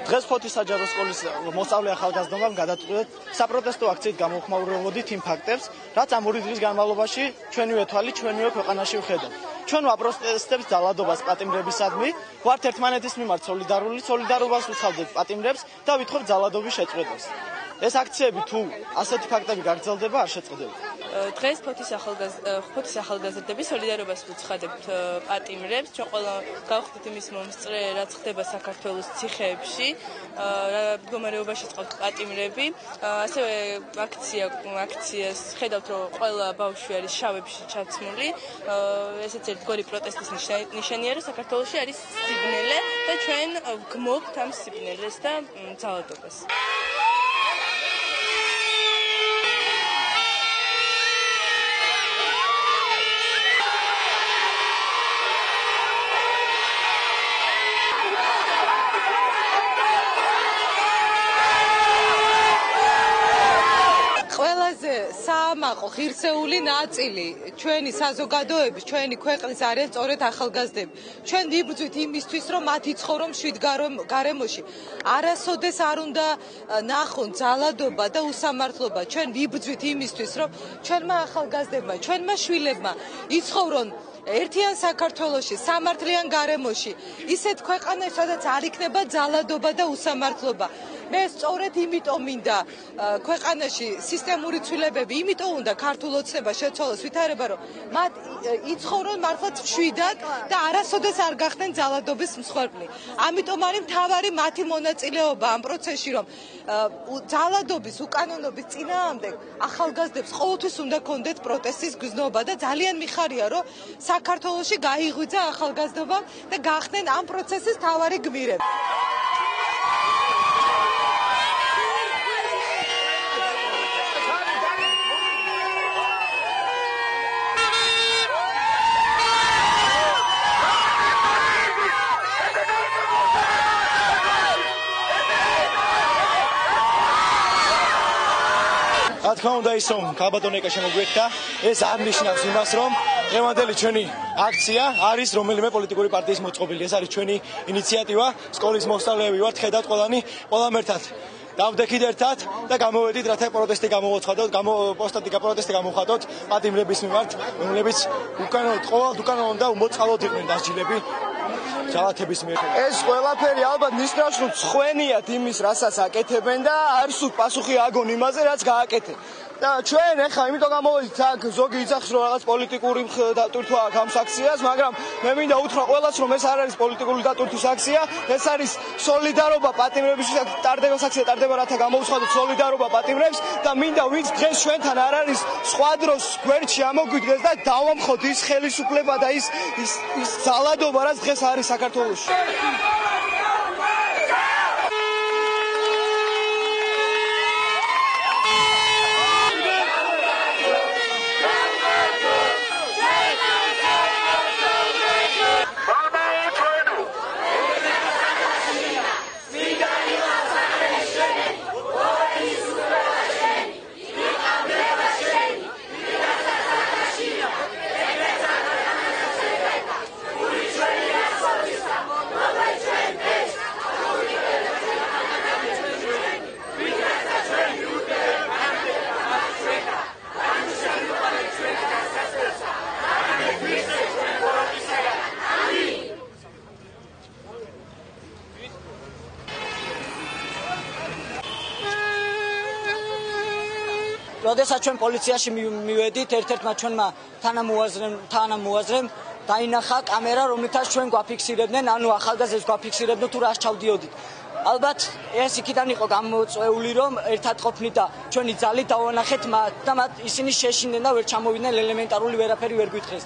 დღეს ფოთის საჯარო სკოლის მოსწავლე ახალგაზრდობამ გადაწყვიტეთ საპროტესტო აქციით გამოხმაურებოდით იმ ფაქტებს, რაც ამ 2 დღის განმავლობაში ჩვენივე თვალით, ჩვენივე ქვეყანაში ვხედავთ. ჩვენ ვაპროტესტებთ ძალადობას პატიმრებისადმი, ვართ ერთმანეთის მიმართ სოლიდარული, სოლიდარობას ვუცავთ პატიმრებს და ვითხოვთ ძალადობის შეწყვეტას. ეს აქციები თუ ასეთი ფაქტები გაგრძელდება, არ შეწყდება. დღეს ფოთის ახალგაზრდები სოლიდარობას ვუცხადებთ პატიმრებს. ჩვენ ყველა გავხდით იმის მომსწრე, რაც ხდება საქართველოს ციხეებში, მდგომარეობაში წყობთ პატიმრები. ასევე აქციას ხედავთ, რომ ყველა ბავშვი არის შავებში ჩაცმული. ესეც ერთგვარი პროტესტის ნიშანია, რომ საქართველოში არის სიბნელე და ჩვენ გმობთ ამ სიბნელეს და ძალადობას. საამაყო ღირსეული ნაწილი ჩვენი საზოგადოების, ჩვენი ქვეყნის არიან სწორედ ახალგაზრდები. ჩვენ ვიბრძვით იმისთვის, რომ მათ იცხოვრონ მშვიდ გარემოში. არასოდეს არ უნდა ნახონ ძალადობა და უსამართლობა. ჩვენ ვიბრძვით იმისთვის, რომ ჩვენმა ახალგაზრდებმა, ჩვენმა შვილებმა იცხოვრონ ერთიან საქართველოში, სამართლიან გარემოში, ისეთ ქვეყანაში, სადაც არ იქნება ძალადობა და უსამართლობა. მე სწორედ იმიტომ მინდა ქვეყანაში სისტემური ცვლილებები, იმიტომ უნდა ქართულ ოცნება შეცვალოს ვითარება, რომ მათ იცხოვრონ მართლაც მშვიდად და არასოდეს არ გახდნენ ძალადობის მსხვერპლი. ამიტომ არის მთავარი მათი მონაწილეობა ამ პროცესში, რომ ძალადობის უკანონობის წინააღმდეგ ახალგაზრდებს ყოველთვის უნდა კონდეთ პროტესტის გზნობა და ძალიან მიხარია, რომ საქართველოში გაიღვიძა ახალგაზრდობამ და გახდნენ ამ პროცესის მთავარი გმირები. რა თქმა უნდა ის რომ ქალბატონიკა შემოგვიხვდა, ეს არ ნიშნავს იმას, რომ დღევანდელი ჩვენი აქცია არის რომელიმე პოლიტიკური პარტიის მოწყობილი. ეს არის ჩვენი ინიციატივა, სკოლის მოსწავლეები ვართ, ხედავთ ყველანი, ყველამ ერთად დავდექით ერთად და გამოვედით, რათა პროტესტი გამოვაცხადოთ, პროტესტი გამოვხატოთ პატიმრების მიმართ, რომლებიც ყოველ უკანონო და უმოწყალოდ იყვნენ დასჯილები ძალათების მიერ. ეს ყველაფერი ალბათ ნიშნავს, რომ ხვენიათ იმის, რასაც აკეთებენ და არ სულ პასუხი აგონ იმაზე, რაც გააკეთენ. და ჩვენ ახლა იმიტომ გამოვედით აქ ზოგი იცახს რომ რაღაც პოლიტიკური დატვირთვა აქვს ამ აქციას, მაგრამ მე მინდა უთხრა ყველას, რომ ეს არ არის პოლიტიკური დატვირთვის აქცია, ეს არის სოლიდარობა პატიმრებისათვის ტარდება აქცია, ტარდება რათა გამოვცხადოთ სოლიდარობა პატიმრებს და მინდა ვინც დღეს ჩვენთან არ არის სხვა დროს გვერდში ამოგვიდგეს და დავამხოთ ის ხელისუფლება და ის ძალადობა, რაც დღეს არის საქართველოში. როდესაც ჩვენ პოლიციაში მივედით, ერთ-ერთმა ჩვენმა თანამოაზრემ დაინახა კამერა, რომლითაც ჩვენ გვაფიქსირებდნენ, ანუ ახალგაზრდებს გვაფიქსირებდნენ თუ რას ჩავდიოდით. ალბათ ეს იქიდან იყო გამოწვეული, რომ ერთად ყოფნით და ჩვენი ძალით დავანახეთ მათ და ისინი შეშინდნენ და ვერ ჩამოვიდნენ, ელემენტარული ვერაფერი ვერ გვითხრეს.